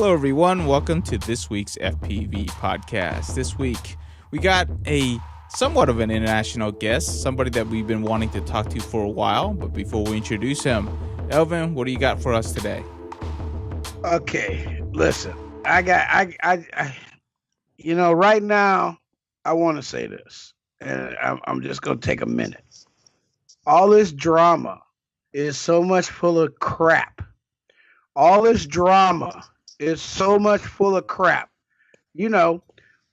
Hello, everyone. Welcome to this week's FPV Podcast. This week, we got a somewhat of an international guest, somebody that we've been wanting to talk to for a while. But before we introduce him, Elvin, what do you got for us today? Okay, listen, I right now, I want to say this, and I'm just going to take a minute. All this drama is so much full of crap. All this drama is so much full of crap. You know,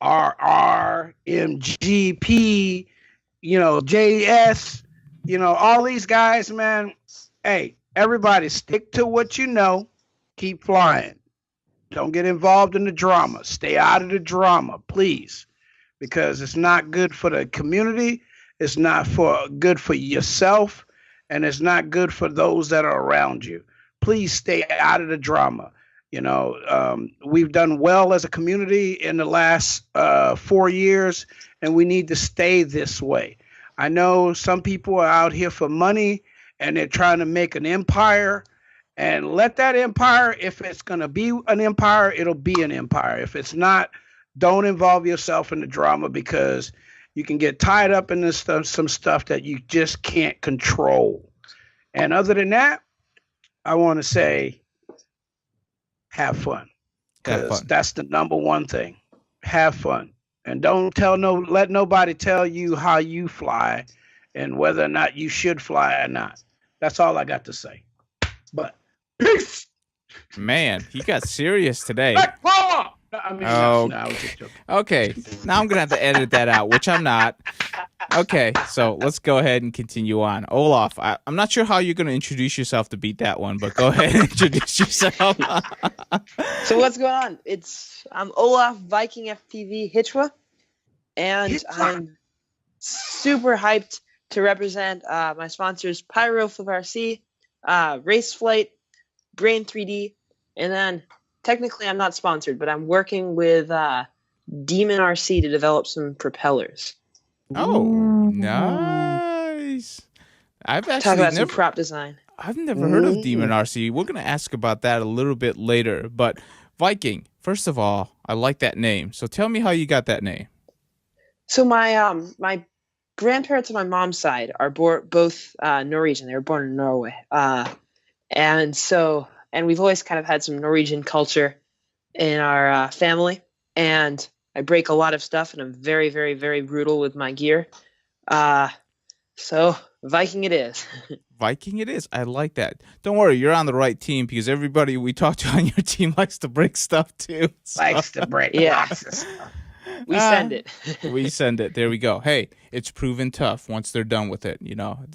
RR, MGP, JS, all these guys, man. Hey, everybody stick to what you know. Keep flying. Don't get involved in the drama. Stay out of the drama, please, because it's not good for the community. It's not good for yourself, and it's not good for those that are around you. Please stay out of the drama. We've done well as a community in the last 4 years, and we need to stay this way. I know some people are out here for money, and they're trying to make an empire. And let that empire, if it's going to be an empire, it'll be an empire. If it's not, don't involve yourself in the drama, because you can get tied up in some stuff that you just can't control. And other than that, I want to say, have fun. Because that's the number one thing. Have fun. And let nobody tell you how you fly and whether or not you should fly or not. That's all I got to say. But peace. Man, he got serious today. Okay, now I'm gonna have to edit that out, which I'm not. Okay, so let's go ahead and continue on. Olaf, I'm not sure how you're gonna introduce yourself to beat that one, but go ahead and introduce yourself. So what's going on? I'm Olaf Viking FPV Hichwa, and I'm super hyped to represent my sponsors Pyro RC, Race Flight, Brain 3D, and then technically I'm not sponsored, but I'm working with Demon RC to develop some propellers. Oh, nice! I've actually talk about some prop design. I've never heard of Demon RC. We're gonna ask about that a little bit later. But Viking, first of all, I like that name. So tell me how you got that name. So my grandparents on my mom's side are both Norwegian. They were born in Norway. And we've always kind of had some Norwegian culture in our family. And I break a lot of stuff, and I'm very, very, very brutal with my gear. So Viking it is. Viking it is. I like that. Don't worry, you're on the right team, because everybody we talk to on your team likes to break stuff too. So. Likes to break lots of stuff. We send it. We send it. There we go. Hey, it's proven tough once they're done with it.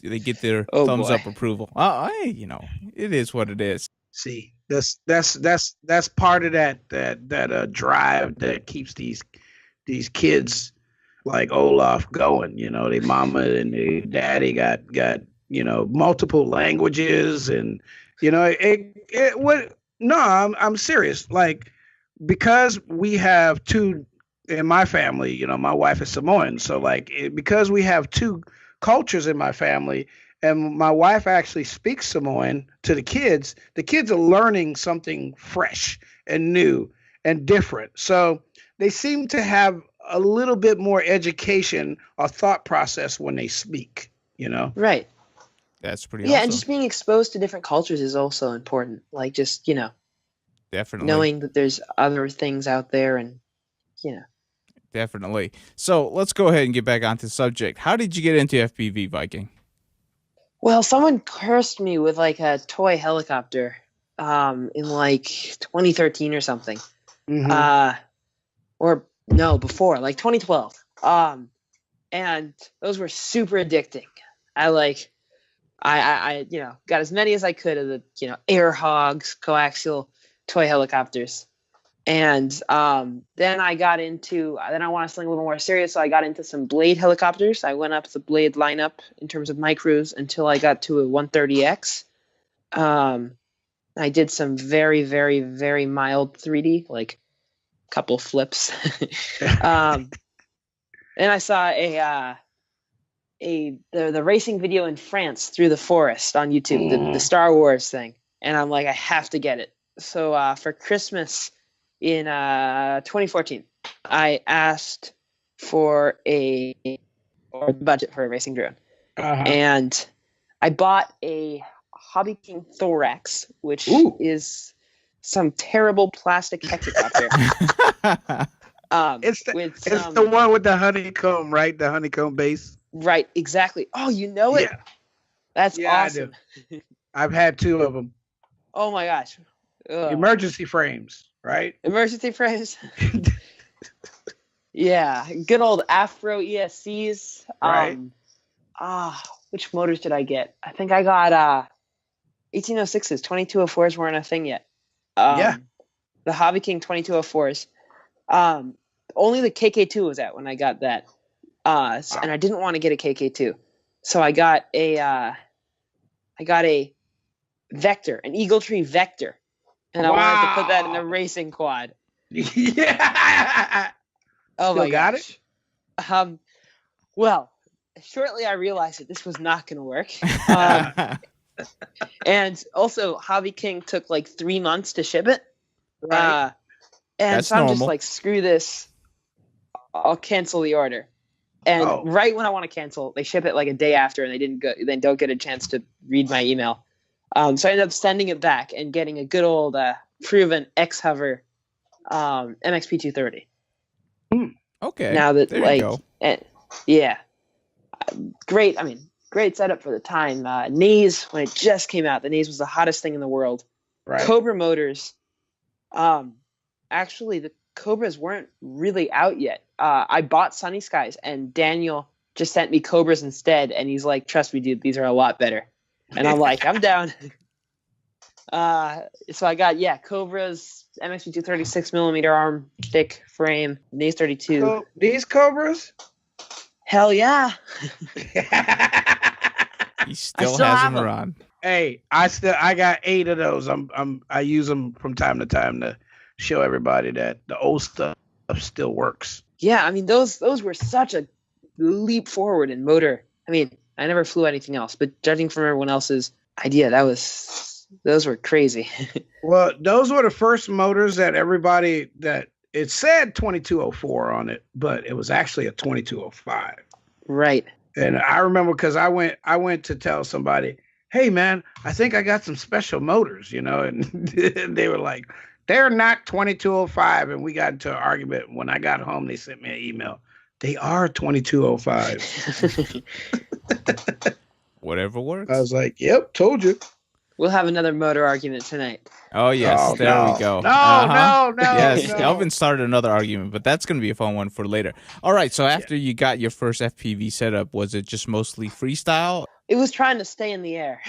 They get their thumbs up approval. Hey, it is what it is. See, that's part of that drive that keeps these kids like Olaf going. Their mama and their daddy got multiple languages, and I'm serious. Like, because we have two. In my family, my wife is Samoan. So because we have two cultures in my family, and my wife actually speaks Samoan to the kids are learning something fresh and new and different. So they seem to have a little bit more education or thought process when they speak, Right. That's pretty awesome. Awesome. And just being exposed to different cultures is also important. Like, just, definitely knowing that there's other things out there, and, Definitely. So let's go ahead and get back onto the subject. How did you get into FPV, Viking? Well, someone cursed me with a toy helicopter in 2013 or something. Mm-hmm. Or no, before, 2012. And those were super addicting. I got as many as I could of the, air hogs, coaxial toy helicopters. And then I want to sling a little more serious, so I got into some blade helicopters. I went up the blade lineup in terms of micros until I got to a 130X. I did some very, very, very mild 3D, like a couple flips. And I saw the racing video in France through the forest on YouTube, the Star Wars thing. And I'm like, I have to get it. So for Christmas, in 2014. I asked for a budget for a racing drone, and I bought a Hobby King Thorax, which is some terrible plastic hexacopter. It's the one with the honeycomb, right? The honeycomb base. Right, exactly. Oh, you know it? Yeah. That's awesome. I do. I've had 2 of them. Oh my gosh. Ugh. Emergency frames, right? Emergency frames. Yeah, good old Afro ESCs. Right. Which motors did I get? I think I got 1806s. 2204s weren't a thing yet. The Hobby King 2204s. Only the KK2 was out when I got that. And I didn't want to get a KK2, so I got a Vector, an Eagle Tree Vector, and I wanted to put that in a racing quad. Yeah. Oh my got gosh. It? Well, shortly I realized that this was not going to work. And also, Hobby King took like 3 months to ship it. Right. And That's so I'm normal. just like, screw this. I'll cancel the order. And right when I want to cancel, they ship it like a day after, and they don't get a chance to read my email. So I ended up sending it back and getting a good old proven X-Hover MXP 230. Okay. Now that there you go. Great. I mean, great setup for the time. Naze, when it just came out, the Naze was the hottest thing in the world. Right. Cobra Motors. Actually, the Cobras weren't really out yet. I bought Sunny Skies, and Daniel just sent me Cobras instead, and he's like, "Trust me, dude, these are a lot better." And I'm like, "I'm down." So I got Cobras, MXP 236 millimeter arm, thick frame, Naze 32. These Cobras? Hell yeah! He still has them around. Hey, I got 8 of those. I use them from time to time to show everybody that the old stuff still works. Yeah, I mean those were such a leap forward in motor. I mean, I never flew anything else, but judging from everyone else's idea, those were crazy. Well, those were the first motors that it said 2204 on it, but it was actually a 2205. Right. And I remember because I went to tell somebody, "Hey man, I think I got some special motors," and they were like, "They're not 2205." And we got into an argument. When I got home, they sent me an email. They are 2205. Whatever works. I was like, "Yep, told you." We'll have another motor argument tonight. Oh, yes. There we go. No. Yes, no. Elvin started another argument, but that's going to be a fun one for later. All right, so after you got your first FPV setup, was it just mostly freestyle? It was trying to stay in the air.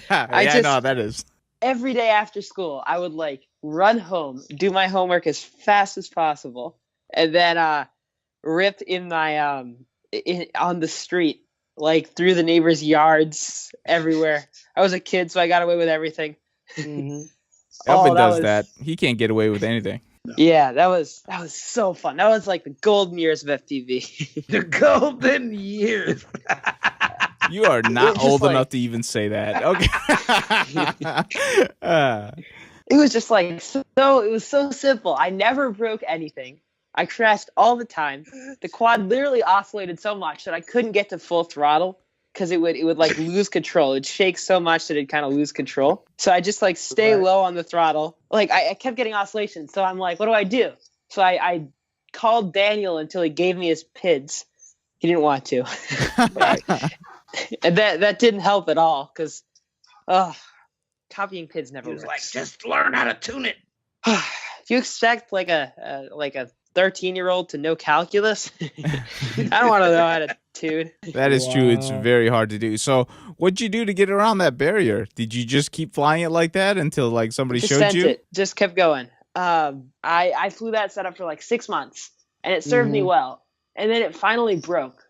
I know that is. Every day after school, I would run home, do my homework as fast as possible, and then rip in my on the street, through the neighbors' yards, everywhere. I was a kid, so I got away with everything. Mm-hmm. Elvin does that. He can't get away with anything. Yeah, that was so fun. That was like the golden years of FPV. The golden years. You are not old enough to even say that. Okay. It was just it was so simple. I never broke anything. I crashed all the time. The quad literally oscillated so much that I couldn't get to full throttle because it would lose control. It'd shake so much that it'd kind of lose control. So I just stay low on the throttle. I kept getting oscillations. So I'm like, what do I do? So I called Daniel until he gave me his PIDs. He didn't want to. And that didn't help at all because copying PIDs never works. He was just learn how to tune it. Do you expect a 13-year-old to know calculus? I don't want to know how to tune. That is true. It's very hard to do. So what'd you do to get around that barrier? Did you just keep flying it like that until somebody just showed you? Just kept going. I flew that setup for 6 months, and it served me well. And then it finally broke.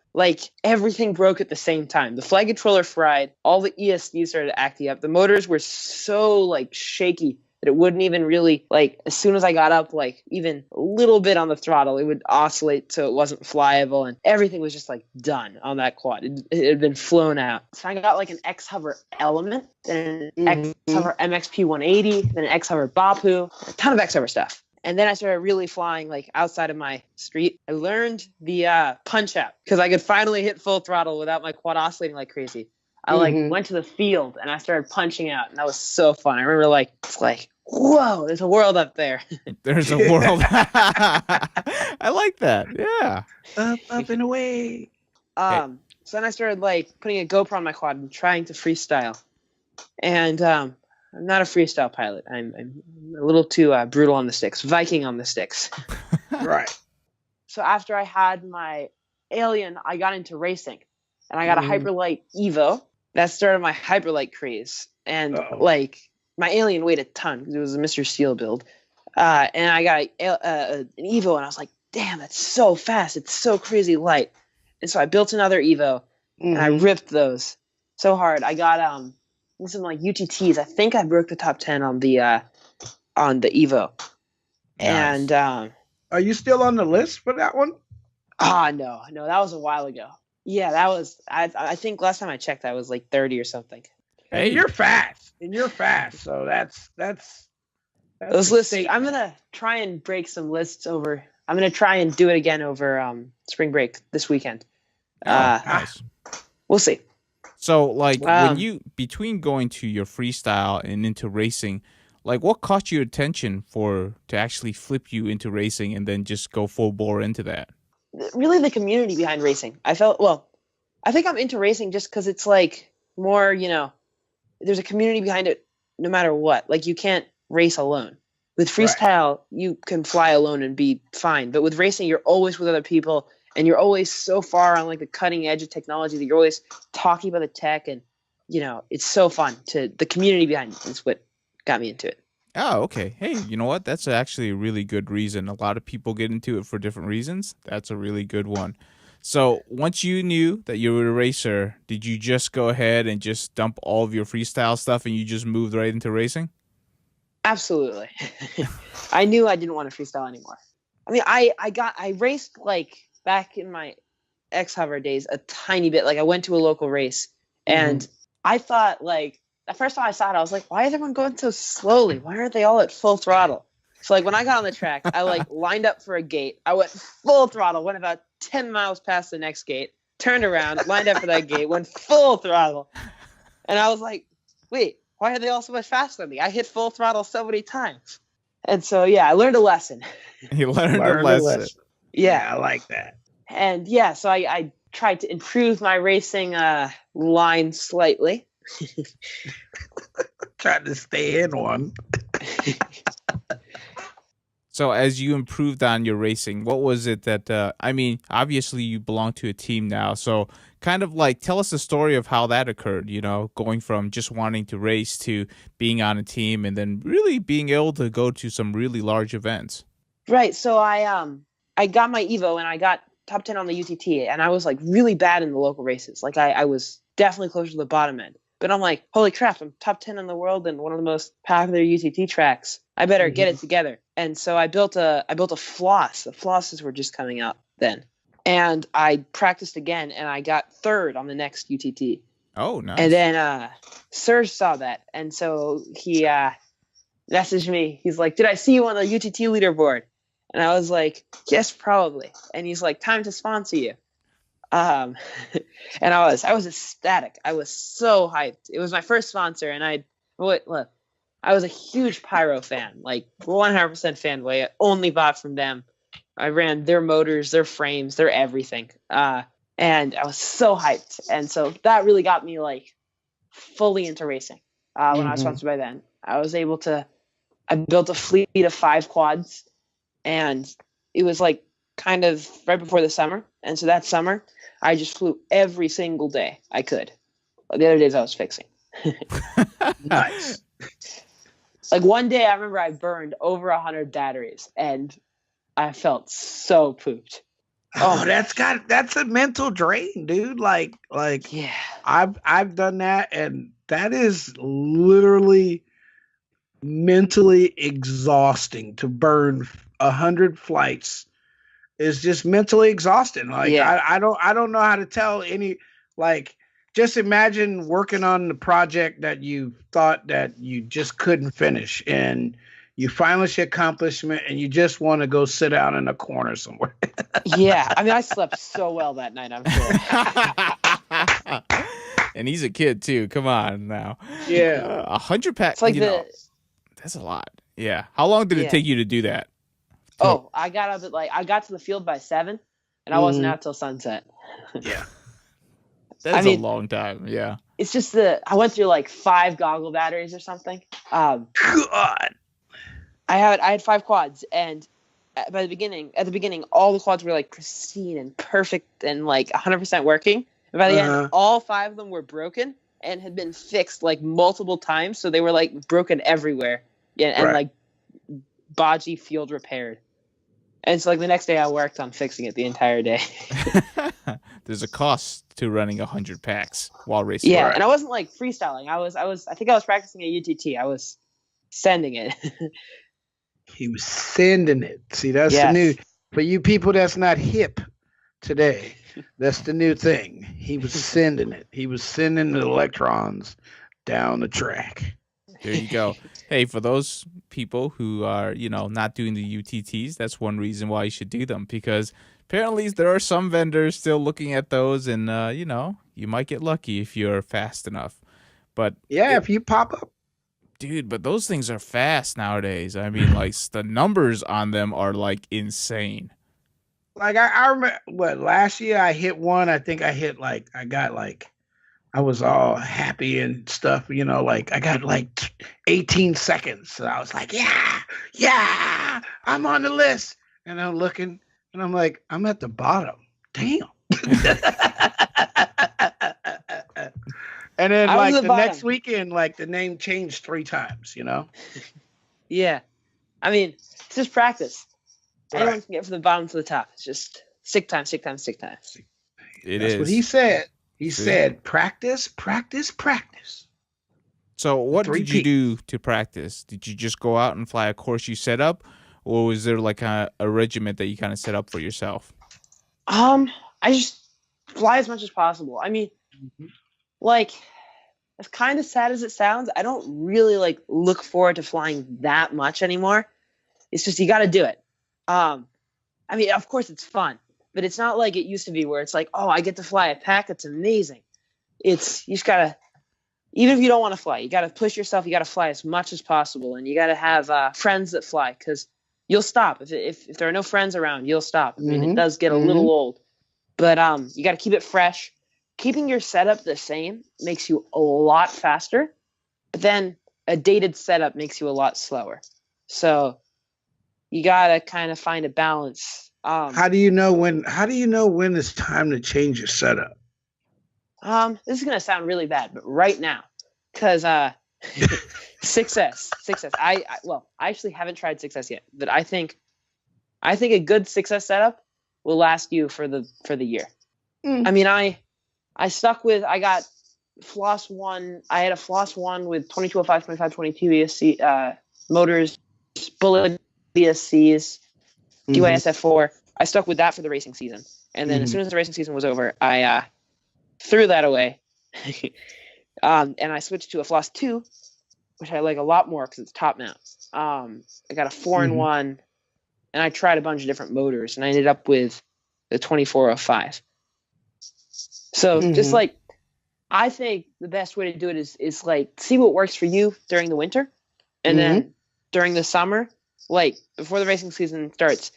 Everything broke at the same time. The flight controller fried. All the ESDs started acting up. The motors were so shaky that it wouldn't even really as soon as I got up even a little bit on the throttle, it would oscillate so it wasn't flyable, and everything was just done on that quad. It had been flown out. So I got an X-Hover Element, then an X-Hover MXP 180, then an X-Hover Bapu, a ton of X-Hover stuff. And then I started really flying like outside of my street. I learned the punch out because I could finally hit full throttle without my quad oscillating like crazy. I like went to the field and I started punching out, and that was so fun. I remember like it's like, whoa, there's a world up there. There's a world. I like that. Yeah. Up and away. So then I started like putting a GoPro on my quad and trying to freestyle. And I'm not a freestyle pilot. I'm a little too brutal on the sticks, Viking on the sticks. Right. So after I had my Alien, I got into racing, and I got a Hyperlight Evo. That started my Hyperlight craze. And like my Alien weighed a ton because it was a Mr. Steel build. And I got an Evo, and I was like, damn, that's so fast. It's so crazy light. And so I built another Evo, and I ripped those so hard. I got some like UTTs. I think I broke the top 10 on the Evo. Nice. And are you still on the list for that one? No, that was a while ago. Yeah, that was I think last time I checked I was like 30 or something. Hey, you're fast. And you're fast. So that's those lists. I'm gonna try and break some lists over. I'm gonna try and do it again over spring break this weekend. Nice. We'll see. So, like, when you between going to your freestyle and into racing, like, what caught your attention to actually flip you into racing and then just go full bore into that? Really, the community behind racing. I think I'm into racing just because it's like more, there's a community behind it no matter what. Like, you can't race alone. With freestyle, you can fly alone and be fine. But with racing, you're always with other people, and you're always so far on like the cutting edge of technology that you're always talking about the tech, and it's so fun. The community behind it is what got me into it. Oh, okay. Hey, you know what? That's actually a really good reason. A lot of people get into it for different reasons. That's a really good one. So once you knew that you were a racer, did you just go ahead and just dump all of your freestyle stuff and you just moved right into racing? Absolutely. I knew I didn't want to freestyle anymore. I mean, I raced like back in my X-Hover days a tiny bit. Like I went to a local race and I thought like, the first time I saw it, I was like, why is everyone going so slowly? Why aren't they all at full throttle? So like when I got on the track, I like lined up for a gate. I went full throttle, went about 10 miles past the next gate, turned around, lined up for that gate, went full throttle. And I was like, wait, why are they all so much faster than me? I hit full throttle so many times. And so, yeah, I learned a lesson. You learned a lesson. Yeah, I like that. And yeah, so I tried to improve my racing line slightly. Tried to stay in one. So as you improved on your racing, what was it that, obviously you belong to a team now. So kind of like tell us the story of how that occurred, going from just wanting to race to being on a team and then really being able to go to some really large events. Right. So I got my Evo and I got top 10 on the UTT, and I was like really bad in the local races. Like I was definitely closer to the bottom end. But I'm like, holy crap, I'm top 10 in the world and one of the most popular UTT tracks. I better get it together. And so I built a floss. The flosses were just coming out then. And I practiced again, and I got third on the next UTT. Oh, nice. And then Serge saw that, and so he messaged me. He's like, did I see you on the UTT leaderboard? And I was like, yes, probably. And he's like, time to sponsor you. And I was ecstatic. I was so hyped. It was my first sponsor, and look, I was a huge Pyro fan, like 100% fanboy. I only bought from them. I ran their motors, their frames, their everything. And I was so hyped. And so that really got me like fully into racing. When I was sponsored by them, I built a fleet of 5 quads, and it was like kind of right before the summer. And so that summer, I just flew every single day I could. The other days I was fixing. Nice. Like one day I remember I burned over 100 batteries and I felt so pooped. Oh, that's a mental drain, dude. Like yeah. I've done that, and that is literally mentally exhausting. To burn 100 flights is just mentally exhausting. Like I don't know how to tell any, like, just imagine working on the project that you thought that you just couldn't finish, and you finalish your accomplishment, and you just want to go sit down in a corner somewhere. Yeah, I mean, I slept so well that night, I'm sure. And he's a kid too. Come on now. Yeah. 100 packs. It's like that's a lot. Yeah. How long did it take you to do that? Oh, I got up at I got to the field by 7, and I wasn't out till sunset. Yeah. That's a long time. Yeah. It's just I went through 5 goggle batteries or something. God. I had 5 quads, and at the beginning, all the quads were pristine and perfect and 100% working. And by the end, all 5 of them were broken and had been fixed multiple times, so they were broken everywhere. Yeah, and bodgy field repaired. And so the next day, I worked on fixing it the entire day. There's a cost to running 100 packs while racing. Yeah, and I wasn't freestyling. I think I was practicing at UTT. I was sending it. He was sending it. See, that's the new, for you people that's not hip today, that's the new thing. He was sending it. He was sending the electrons down the track. There you go. Hey, for those people who are, not doing the UTTs, that's one reason why you should do them, because apparently there are some vendors still looking at those, and, you might get lucky if you're fast enough. But if you pop up. Dude, but those things are fast nowadays. I mean, the numbers on them are insane. I remember last year I hit one. I think I hit I was all happy and stuff, I got 18 seconds. So I was yeah, I'm on the list. And I'm looking and I'm I'm at the bottom. Damn. And then the next weekend, the name changed 3 times, Yeah. I mean, it's just practice. Right. Anyone can get from the bottom to the top. It's just stick time. That's what he said. He said, practice, practice, practice. So what did you do to practice? Did you just go out and fly a course you set up? Or was there a regiment that you kind of set up for yourself? I just fly as much as possible. I mean, as kind of sad as it sounds, I don't really look forward to flying that much anymore. It's just, you got to do it. I mean, of course it's fun, but it's not like it used to be where it's oh, I get to fly a pack. It's amazing. You just got to, even if you don't want to fly, you got to push yourself. You got to fly as much as possible. And you got to have friends that fly, because you'll stop. If there are no friends around, you'll stop. I mean, it does get a little old, but you got to keep it fresh. Keeping your setup the same makes you a lot faster, but then a dated setup makes you a lot slower. So you got to kind of find a balance. How do you know when it's time to change your setup? This is going to sound really bad, but right now, because 6S. I actually haven't tried 6S yet, but I think a good 6S setup will last you for the year. I mean, I got Floss 1. I had a Floss 1 with 2205, 2522 ESC motors, bullet ESCs, DYSF4. I stuck with that for the racing season. And then as soon as the racing season was over, I threw that away. And I switched to a Floss 2, which I like a lot more because it's top mount. I got a 4-in-1, and I tried a bunch of different motors, and I ended up with the 2405. So just I think the best way to do it is see what works for you during the winter, and then during the summer, before the racing season starts,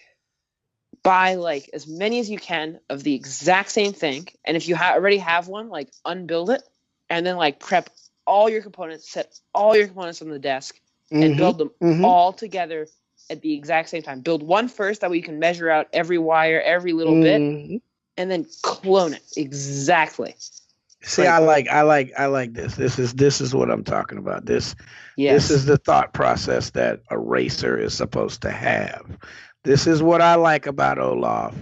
buy as many as you can of the exact same thing. And if you already have one, unbuild it, and then prep all your components, set all your components on the desk, and build them all together at the exact same time. Build one first, that way you can measure out every wire, every little bit. And then clone it exactly. See, I like this. This is what I'm talking about. This is the thought process that a racer is supposed to have. This is what I like about Olaf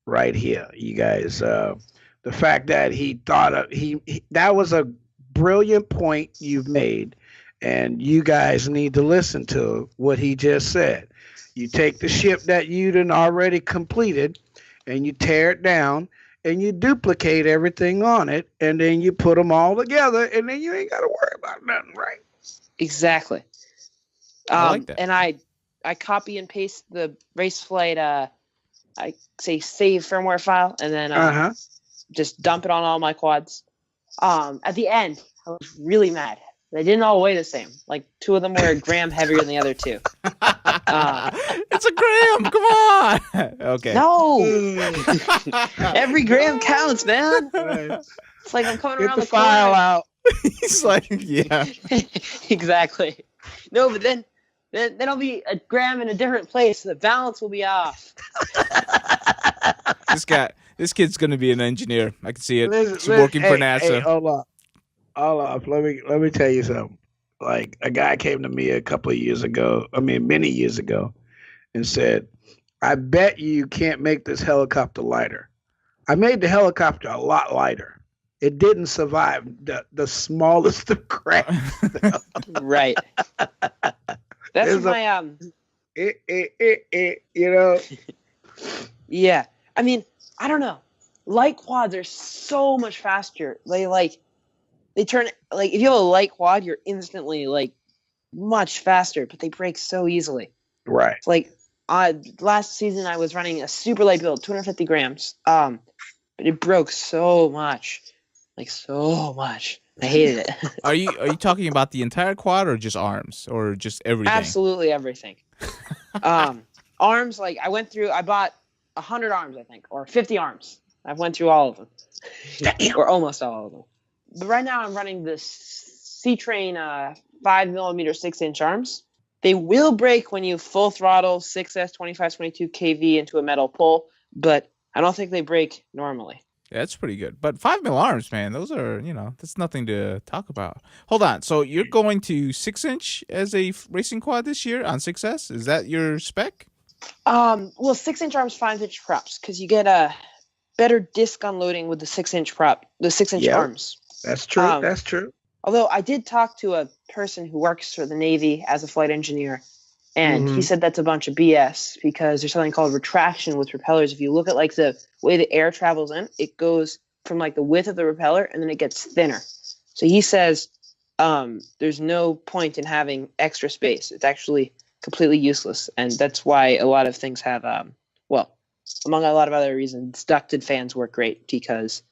right here, you guys. The fact that he thought of that was a brilliant point you've made, and you guys need to listen to what he just said. You take the ship that you done already completed, and you tear it down, and you duplicate everything on it, and then you put them all together, and then you ain't got to worry about nothing, right? Exactly. I like that. And I copy and paste the race flight. I say save firmware file, and then just dump it on all my quads. At the end, I was really mad. They didn't all weigh the same. Like 2 of them were a gram heavier than the other 2. It's a gram. Come on. Okay. No. Every gram counts, man. It's like I'm coming around the the file corner. out. He's like, yeah. Exactly. No, but then I'll be a gram in a different place. The balance will be off. This kid's gonna be an engineer. I can see it. He's Listen, working for NASA. Hey, hold on. Let me tell you something. Like, a guy came to me many years ago, and said, "I bet you can't make this helicopter lighter." I made the helicopter a lot lighter. It didn't survive the smallest of cracks. Right. That's my you know. Yeah. I mean, I don't know. Light quads are so much faster. They turn, like, if you have a light quad, you're instantly, like, much faster, but they break so easily. Right. It's like, last season I was running a super light build, 250 grams. But it broke so much. Like, so much. I hated it. Are you talking about the entire quad or just arms or just everything? Absolutely everything. Arms, like, I bought 100 arms, I think, or 50 arms. I went through all of them. Or almost all of them. But right now I'm running the C-Train 5mm 6-inch arms. They will break when you full throttle 6S 2522 kV into a metal pole, but I don't think they break normally. Yeah, that's pretty good. But 5mm arms, man, those are, that's nothing to talk about. Hold on. So you're going to 6-inch as a racing quad this year on 6S? Is that your spec? Well, 6-inch arms, 5-inch props, because you get a better disc unloading with the 6-inch prop, the 6-inch arms. That's true. That's true. Although I did talk to a person who works for the Navy as a flight engineer, and he said that's a bunch of BS because there's something called retraction with propellers. If you look at, like, the way the air travels in, it goes from, like, the width of the propeller and then it gets thinner. So he says there's no point in having extra space. It's actually completely useless, and that's why a lot of things have among a lot of other reasons, ducted fans work great because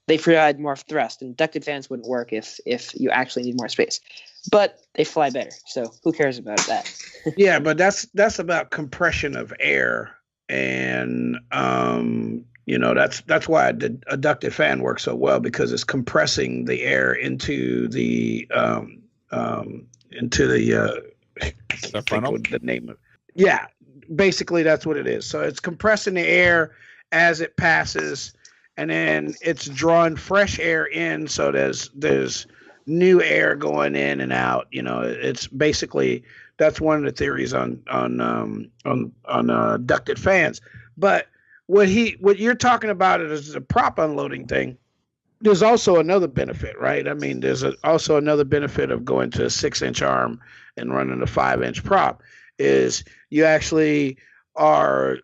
they provide more thrust, and ducted fans wouldn't work if you actually need more space, but they fly better, so who cares about that? Yeah, but that's about compression of air, and that's why a ducted fan works so well, because it's compressing the air into the funnel? The name of yeah, basically that's what it is. So it's compressing the air as it passes, and then it's drawing fresh air in. So there's new air going in and out. It's basically, that's one of the theories on ducted fans. But what you're talking about is a prop unloading thing. There's also another benefit, right? I mean, there's also another benefit of going to a 6-inch arm and running a 5-inch prop, is you actually are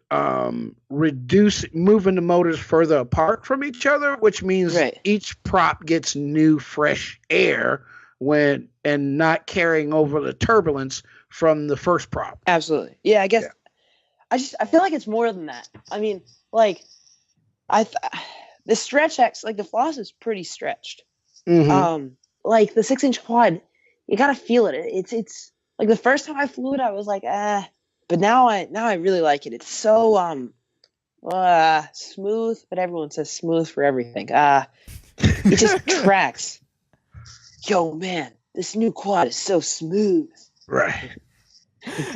moving the motors further apart from each other, which means each prop gets new, fresh air and not carrying over the turbulence from the first prop. Absolutely. Yeah, I guess. Yeah. I feel like it's more than that. I mean, like, the stretch X, like, the floss is pretty stretched. Like, the 6-inch quad, you gotta feel it. It's like, the first time I flew it, I was like, but now I really like it. It's so smooth, but everyone says smooth for everything. It just tracks. Yo, man, this new quad is so smooth. Right.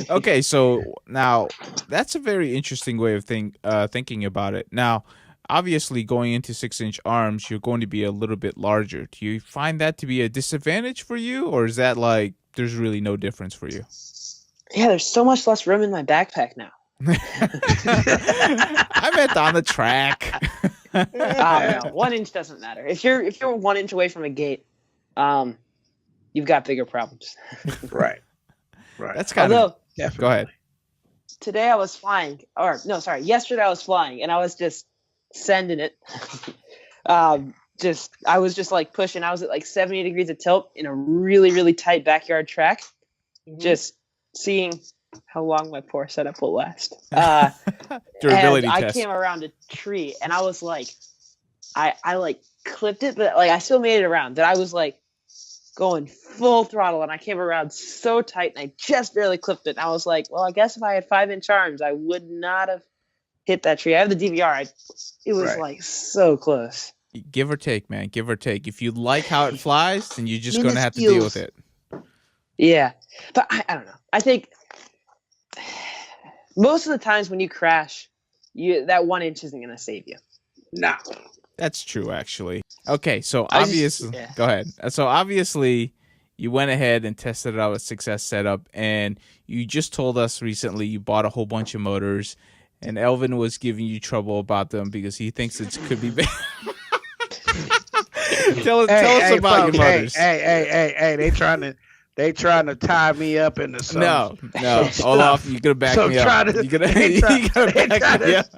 Okay, so now that's a very interesting way of thinking about it. Now, obviously, going into 6-inch arms, you're going to be a little bit larger. Do you find that to be a disadvantage for you, or is that like there's really no difference for you? Yeah, there's so much less room in my backpack now. I meant on the track. No, 1 inch doesn't matter. If you're 1 inch away from a gate, you've got bigger problems. Right. That's kind of. Go ahead. Today I was flying, yesterday I was flying, and I was just sending it. I was just like pushing. I was at like 70 degrees of tilt in a really, really tight backyard track. just seeing how long my poor setup will last. Durability and I test. came around a tree and I was like, I like clipped it, but like I still made it around. That I was like going full throttle and I came around so tight and I just barely clipped it. And I was like, well, I guess if I had 5-inch arms, I would not have hit that tree. I have the DVR. It was like so close. Give or take, man. Give or take. If you like how it flies, then you're just going to have to Minuscule. deal with it. Yeah. But I don't know. I think most of the times when you crash, that 1 inch isn't going to save you. No. That's true, actually. Okay, so obviously, go ahead. So obviously, you went ahead and tested it out with Success Setup, and you just told us recently you bought a whole bunch of motors, and Elvin was giving you trouble about them because he thinks it could be bad. tell us about your motors. Hey, they trying to tie me up into something. No, Olaf, you gotta back me up. You gotta back me up.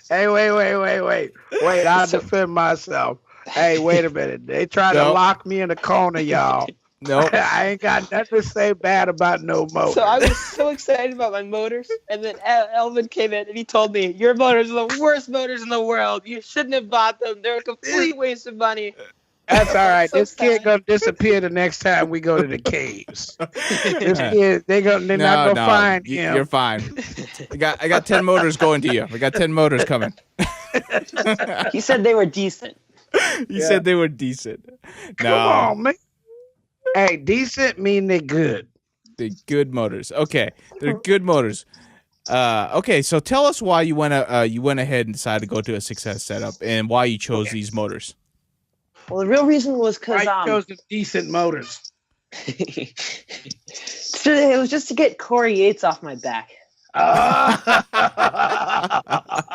Hey, wait! I'll defend myself. Hey, wait a minute! They tried to lock me in the corner, y'all. No, I ain't got nothing to say bad about no motor. So I was so excited about my motors, and then Elvin came in and he told me, "Your motors are the worst motors in the world. You shouldn't have bought them. They're a complete waste of money." That's all right. So this kid gonna disappear the next time we go to the caves. This kid, they're not gonna find him. You're fine. I got 10 motors going to you. I got 10 motors coming. He said they were decent. He said they were decent. Come on, man. Hey, decent mean they're good. They're good motors. Okay, they're good motors. Okay, so tell us why you went ahead and decided to go to a Success Setup and why you chose these motors. Well, the real reason was because I chose the decent motors. It was just to get Corey Yates off my back.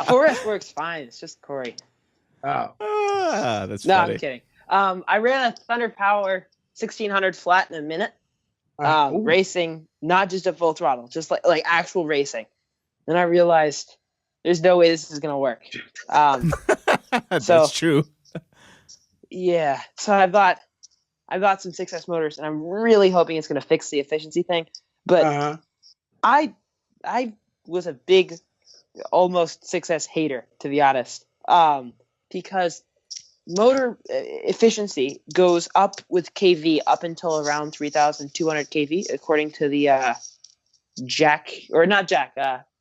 4S works fine. It's just Corey. Oh, that's no, funny. I'm kidding. I ran a Thunder Power 1600 flat in a minute, racing, not just at full throttle, just like actual racing. Then I realized there's no way this is gonna work. That's true. Yeah, so I bought some Success motors, and I'm really hoping it's going to fix the efficiency thing. But I was a big, almost Success hater, to be honest, because motor efficiency goes up with KV up until around 3,200 KV, according to the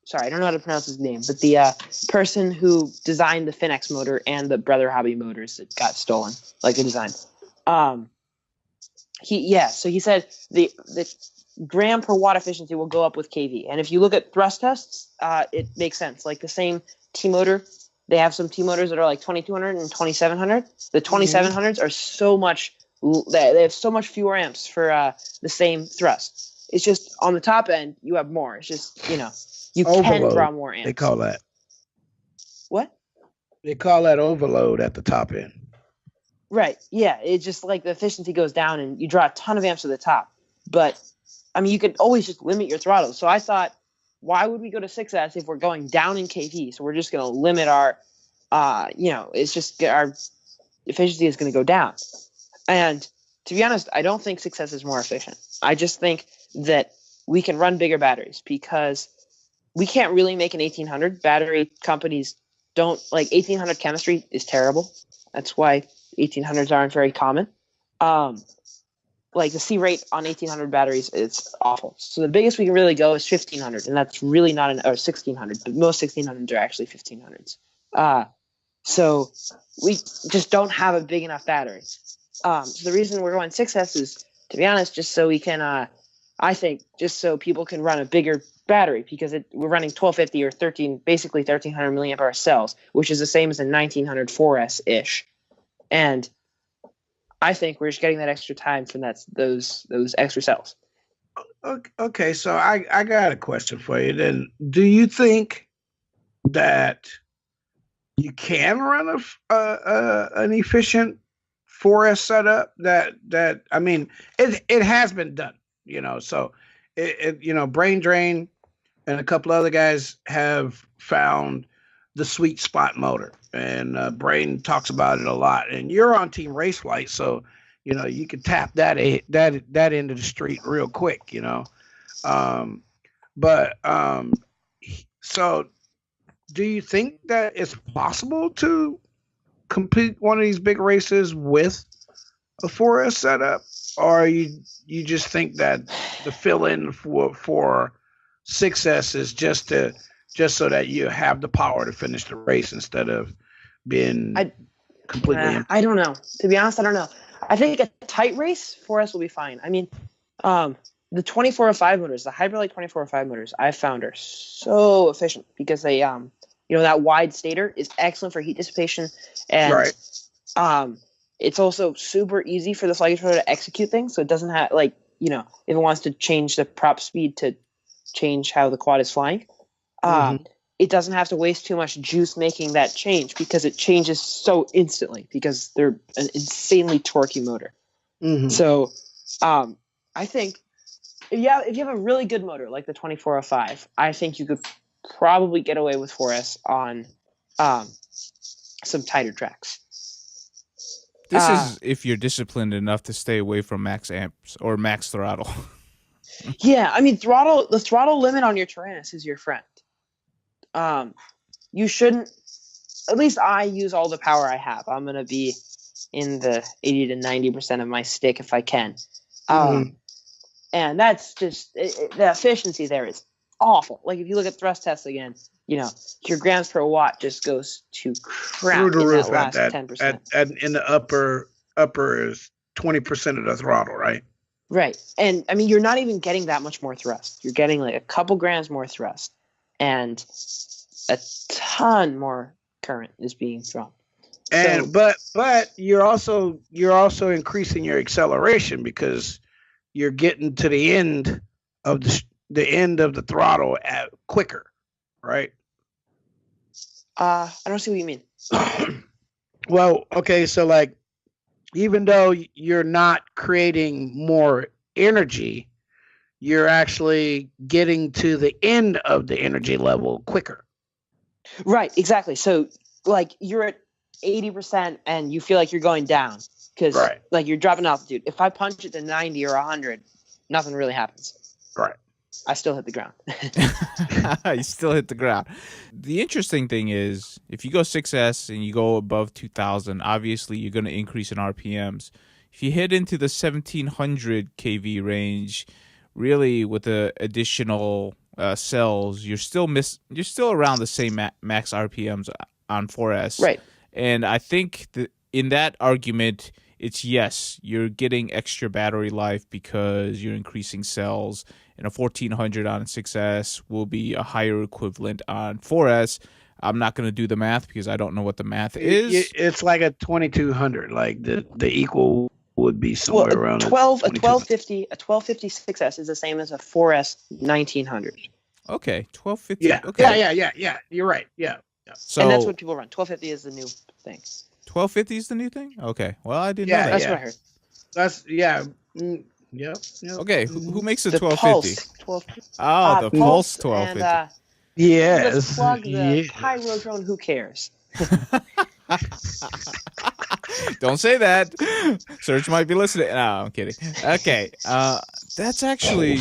sorry, I don't know how to pronounce his name, but the person who designed the Finex motor and the Brother Hobby motors that got stolen, like the design. So he said the gram per watt efficiency will go up with KV. And if you look at thrust tests, it makes sense. Like the same T motor, they have some T motors that are like 2200 and 2700. The 2700s are so much, they have so much fewer amps for the same thrust. It's just on the top end, you have more. It's just, you overload. can draw more amps. They call that. What? They call that overload at the top end. Right. Yeah. It's just like the efficiency goes down and you draw a ton of amps at the top. But, I mean, you could always just limit your throttle. So I thought, why would we go to 6S if we're going down in KV? So we're just going to limit our, it's just our efficiency is going to go down. And to be honest, I don't think 6S is more efficient. I just think that we can run bigger batteries because we can't really make an 1800. Battery companies don't like 1800 chemistry is terrible. That's why 1800s aren't very common. Like the C rate on 1800 batteries is awful. So the biggest we can really go is 1500, and that's really not or 1600. But most 1600s are actually 1500s. So we just don't have a big enough battery. So the reason we're going 6S is, to be honest, just so we can, I think, just so people can run a bigger battery, because we're running 1250 or 1300 milliamp hour cells, which is the same as a 1900 4S ish, and I think we're just getting that extra time from those extra cells. Okay, so I got a question for you. Then, do you think that you can run an efficient 4S setup? That I mean, it has been done. So Brain Drain and a couple other guys have found the sweet spot motor, and Brain talks about it a lot. And you're on Team Race Flight, so you can tap that end of the street real quick, so do you think that it's possible to complete one of these big races with a 4S setup, or you just think that the fill in for 6S is just so that you have the power to finish the race instead of being completely I don't know. To be honest, I don't know. I think a tight race 4S will be fine. I mean, the 2405 motors, the Hyperlight 2405 motors, I found are so efficient because they that wide stator is excellent for heat dissipation, and it's also super easy for the flight controller to execute things. So it doesn't have if it wants to change the prop speed to change how the quad is flying, it doesn't have to waste too much juice making that change because it changes so instantly because they're an insanely torquey motor. So I think if you have a really good motor like the 2405, I think you could probably get away with 4S on some tighter tracks. This is if you're disciplined enough to stay away from max amps or max throttle. Yeah, I mean the throttle limit on your Tyrannus is your friend. You shouldn't. At least I use all the power I have. I'm gonna be in the 80 to 90% of my stick if I can. And that's just the efficiency there is awful. Like if you look at thrust tests again, your grams per watt just goes to crap in that last 10%. In the upper is 20% of the throttle, right? Right. And I mean, you're not even getting that much more thrust. You're getting like a couple grams more thrust, and a ton more current is being drawn. And but you're also increasing your acceleration because you're getting to the end of the throttle quicker, right? I don't see what you mean. Well, okay, so like even though you're not creating more energy, you're actually getting to the end of the energy level quicker. Right, exactly. So like you're at 80% and you feel like you're going down because like you're dropping altitude. If I punch it to 90 or 100, nothing really happens. Right. I still hit the ground. You still hit the ground. The interesting thing is, if you go 6S and you go above 2,000, obviously you're going to increase in RPMs. If you hit into the 1,700 kV range, really with the additional cells, you're still around the same max RPMs on 4S. Right. And I think that in that argument, it's yes, you're getting extra battery life because you're increasing cells. And a 1400 on 6S will be a higher equivalent on 4S. I'm not going to do the math because I don't know what the math is. It's like a 2200. Like the equal would be somewhere around 1250. A 1250 6S is the same as a 4S 1900. Okay, 1250. Yeah. Okay. Yeah. You're right. Yeah. So, and that's what people run. 1250 is the new thing. 1250 is the new thing? Okay. Well, I didn't know that. That's what I heard. That's Yep. Okay, who makes the 1250? Pulse. The Pulse 1250. And, yes. Just plug the Pyro drone. Who cares? Don't say that. Search might be listening. No, I'm kidding. Okay. That's actually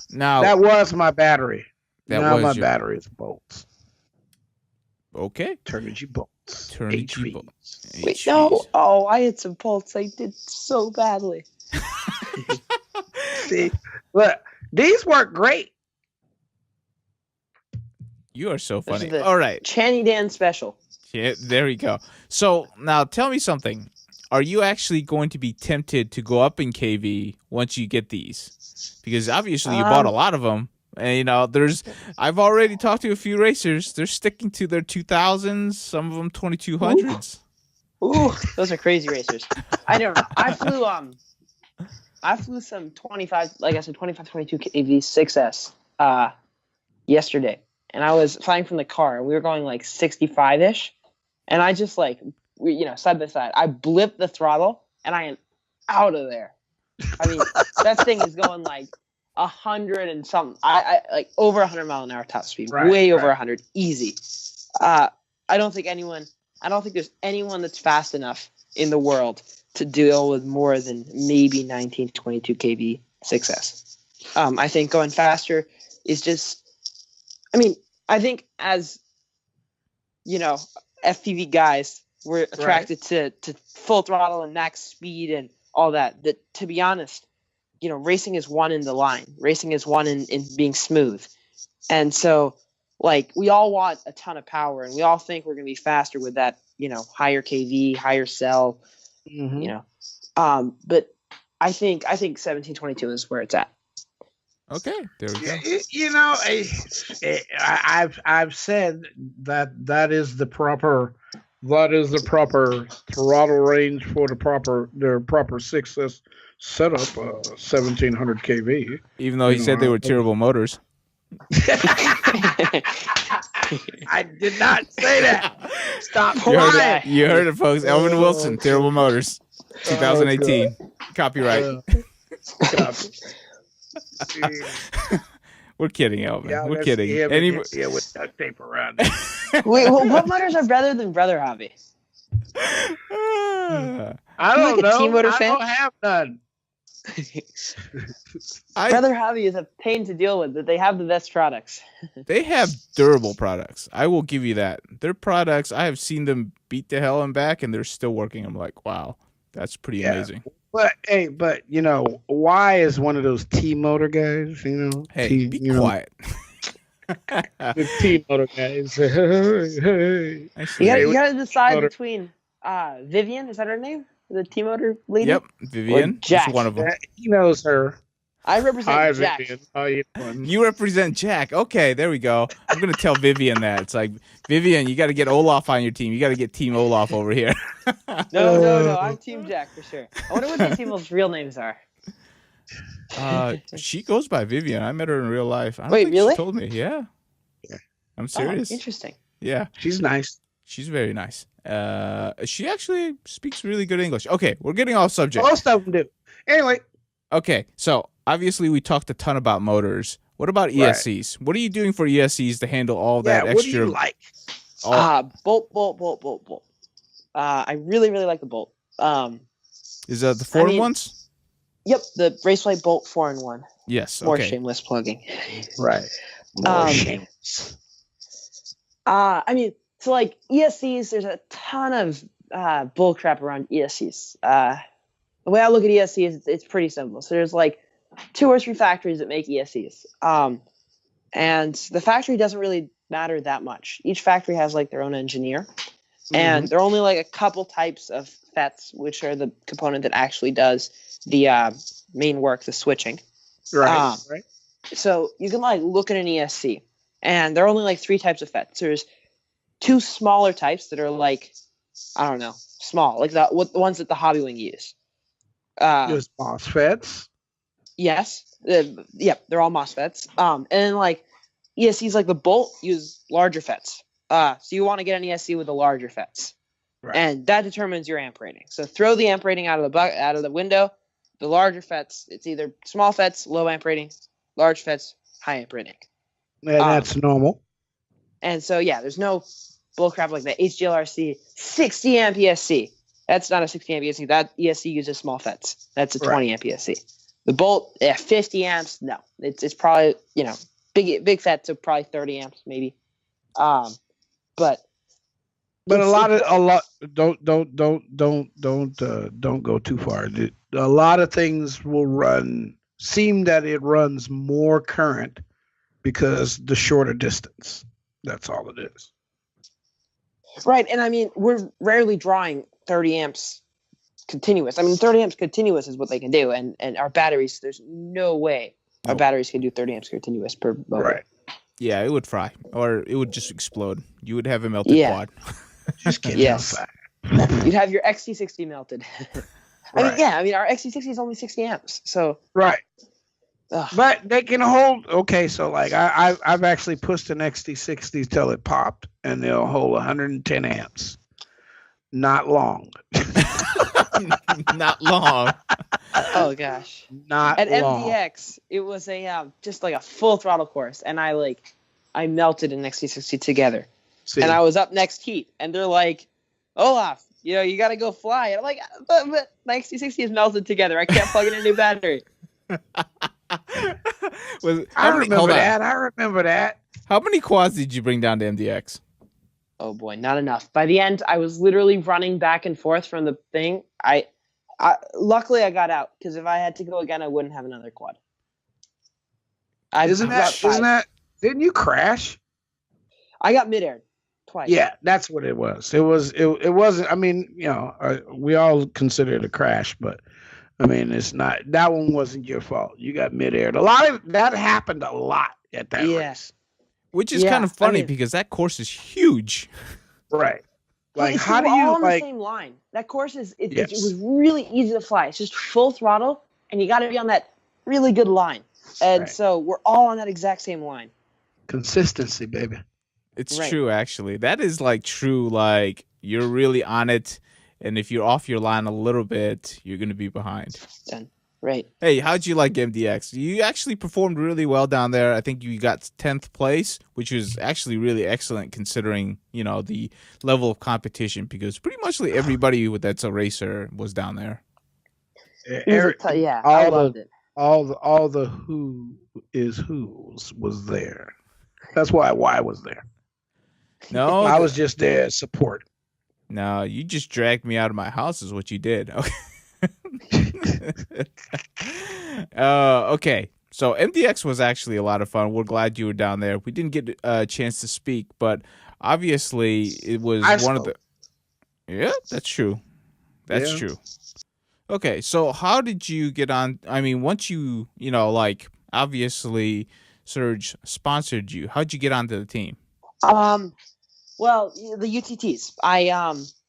now. That was my battery. My your battery is bolts. Okay. Turnigy bolts. Turnigy bolts. Wait, no. Oh, I had some bolts. I did so badly. See, look, these work great. You are so funny. All right. Channy Dan special. Yeah, there you go. So now tell me something. Are you actually going to be tempted to go up in KV once you get these? Because obviously you bought a lot of them. And, I've already talked to a few racers. They're sticking to their 2000s, some of them 2200s. Ooh, those are crazy racers. I don't know. I flew some 25, like I said, 25, 22 kV 6S yesterday. And I was flying from the car. And we were going like 65-ish. And I just side by side, I blipped the throttle and I am out of there. I mean, that thing is going like 100 and something. I like over 100 mile an hour top speed, way over 100, easy. I don't think there's anyone that's fast enough in the world to deal with more than maybe 1922 kV 6S. I think going faster is just, I think as, FPV guys, we're attracted to full throttle and max speed and all that. That, to be honest, racing is one in the line. Racing is one in being smooth. And so, we all want a ton of power, and we all think we're going to be faster with that, higher kV, higher cell, but I think 1722 is where it's at. Okay, there we go. I've said that is the proper throttle range for the proper 6S setup, 1700 kV. Even though he said they were terrible motors. I did not say that. Stop lying. You heard it, folks. Elvin Wilson, terrible motors, 2018. Copyright. We're kidding, Elvin. Yeah, we're kidding. With duct tape around it. Wait, what motors are better than Brother Hobby? I don't know. T-motor fan? I don't have none. Brother Hobby is a pain to deal with, but they have the best products. They have durable products. I will give you that. Their products, I have seen them beat the hell and back, and they're still working. I'm like, wow, that's pretty amazing. But Y is one of those T-motor guys, Hey, be quiet. The T-motor guys. You gotta decide between Vivian, is that her name? The T-motor lady? Yep, Vivian. Jack. One of them. He knows her. I represent Jack. Vivian. How you doing? You represent Jack. Okay, there we go. I'm going to tell Vivian that. It's like, Vivian, you got to get Olaf on your team. You got to get Team Olaf over here. No. I'm Team Jack for sure. I wonder what the team's real names are. She goes by Vivian. I met her in real life. I don't Wait, think really? She told me. Yeah. I'm serious. Oh, interesting. Yeah. She's nice. She's very nice. She actually speaks really good English. Okay, we're getting off subject. Most of them do. Anyway. Okay, so obviously we talked a ton about motors. What about ESCs? What are you doing for ESCs to handle all that extra? What do you like? Bolt. I really, really like the Bolt. Is that the 4-in-1s? Yep, the Raceway Bolt 4-in-1. Yes. More okay. shameless plugging. Right. More shameless. So ESCs, there's a ton of bull crap around ESCs. The way I look at ESCs, it's pretty simple. So there's 2 or 3 factories that make ESCs. And the factory doesn't really matter that much. Each factory has their own engineer. And there are only a couple types of FETs, which are the component that actually does the main work, the switching. Right. So you can look at an ESC, and there are only 3 types of FETs. There's 2 smaller types that are small, the ones that the Hobby Wing use. Just MOSFETs? Yes. Yep, they're all MOSFETs. And then ESCs like the Bolt use larger FETs. So you want to get an ESC with the larger FETs. Right. And that determines your amp rating. So throw the amp rating out of the window. The larger FETs, it's either small FETs, low amp rating, large FETs, high amp rating. And that's normal. And so there's no bullcrap like the HGLRC 60 amp ESC. That's not a 60 amp ESC. That ESC uses small FETs. That's a 20 amp ESC. The Bolt, 50 amps. No, it's probably big FETs, so probably 30 amps maybe. But a lot. Don't go too far. A lot of things will seem that it runs more current because the shorter distance. That's all it is. Right, and we're rarely drawing 30 amps continuous. 30 amps continuous is what they can do, and our batteries, there's no way our batteries can do 30 amps continuous per motor. Right. Yeah, it would fry, or it would just explode. You would have a melted quad. Just kidding. Yes. You'd have your XT60 melted. Our XT60 is only 60 amps, so. Right. But they can hold. Okay, so I've actually pushed an XT60 till it popped, and they'll hold 110 amps. Not long. Not long. Oh gosh. Not at long. MDX, it was just a full throttle course, and I melted an XT60 together. See. And I was up next heat, and they're like, Olaf, You got to go fly. And I'm like, but my XT60 is melted together. I can't plug in a new battery. I remember that. How many quads did you bring down to MDX? Oh boy, not enough. By the end, I was literally running back and forth from the thing. Luckily I got out, because if I had to go again, I wouldn't have another quad. Isn't that? Didn't you crash? I got mid-aired twice. Yeah, that's what it was. It wasn't. I mean, we all consider it a crash, but I mean, it's not. That one wasn't your fault. You got mid-aired. A lot of that happened a lot at that race, which is kind of funny because that course is huge. Right. Like, it's how do you all on the same line? That course it was really easy to fly. It's just full throttle, and you got to be on that really good line. And so we're all on that exact same line. Consistency, baby. It's true, actually. That is like true. Like, you're really on it, and if you're off your line a little bit, you're going to be behind. Done. Right. Hey, how'd you like MDX? You actually performed really well down there. I think you got 10th place, which was actually really excellent considering, the level of competition, because pretty much everybody that's a racer was down there. I loved it. All the who is who's was there. That's why was there. No, I was just there as support. No, you just dragged me out of my house is what you did. Okay. Okay. So MDX was actually a lot of fun. We're glad you were down there. We didn't get a chance to speak, but obviously it was one of the. Yeah, that's true. That's true. Okay, so how did you get on? I mean, once you obviously Surge sponsored you. How'd you get onto the team? Well, the UTTs. I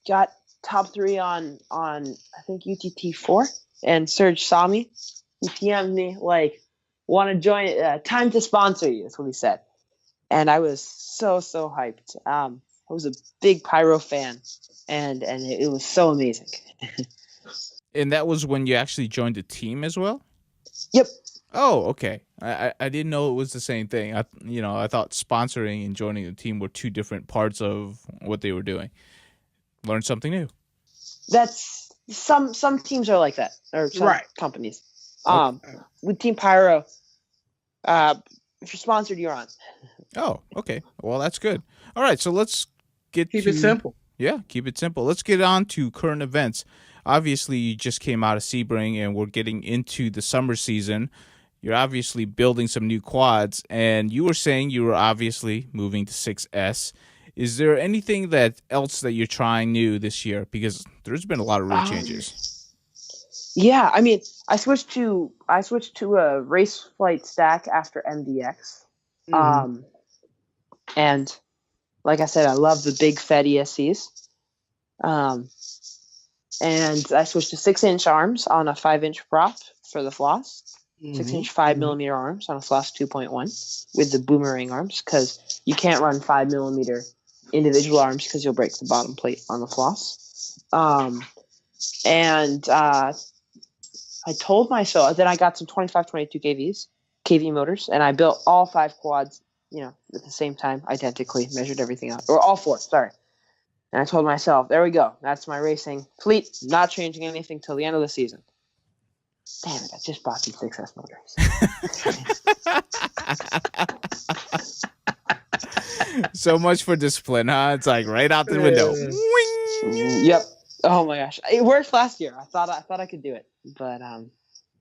got top 3 on I think UTT 4, and Surge saw me. He PM'd me want to join? Time to sponsor you. That's what he said, and I was so hyped. I was a big pyro fan, and it was so amazing. And that was when you actually joined the team as well? Yep. Oh, okay. I didn't know it was the same thing. I thought sponsoring and joining the team were two different parts of what they were doing. Learned something new. That's some teams are like that, or some companies. With Team Pyro, if you're sponsored, you're on. Oh, okay. Well, that's good. All right, so let's keep it simple. Yeah, keep it simple. Let's get on to current events. Obviously, you just came out of Sebring, and we're getting into the summer season. You're obviously building some new quads, and you were saying you were obviously moving to 6S. Is there anything else that you're trying new this year? Because there's been a lot of rule changes. Yeah, I mean, I switched to a race flight stack after MDX. Mm-hmm. And like I said, I love the big fat ESCs. And I switched to 6-inch arms on a 5-inch prop for the floss. 6-inch 5mm arms on a floss 2.1 with the boomerang arms, because you can't run 5mm individual arms because you'll break the bottom plate on the floss. And I told myself, then I got some 25-22 KV motors, and I built all 5 quads, at the same time, identically, measured everything out, or all 4, sorry. And I told myself, there we go. That's my racing fleet. Not changing anything till the end of the season. Damn it, I just bought some 6S motors. So much for discipline, huh? It's like right out the window. Yep. Oh my gosh. It worked last year. I thought I could do it. But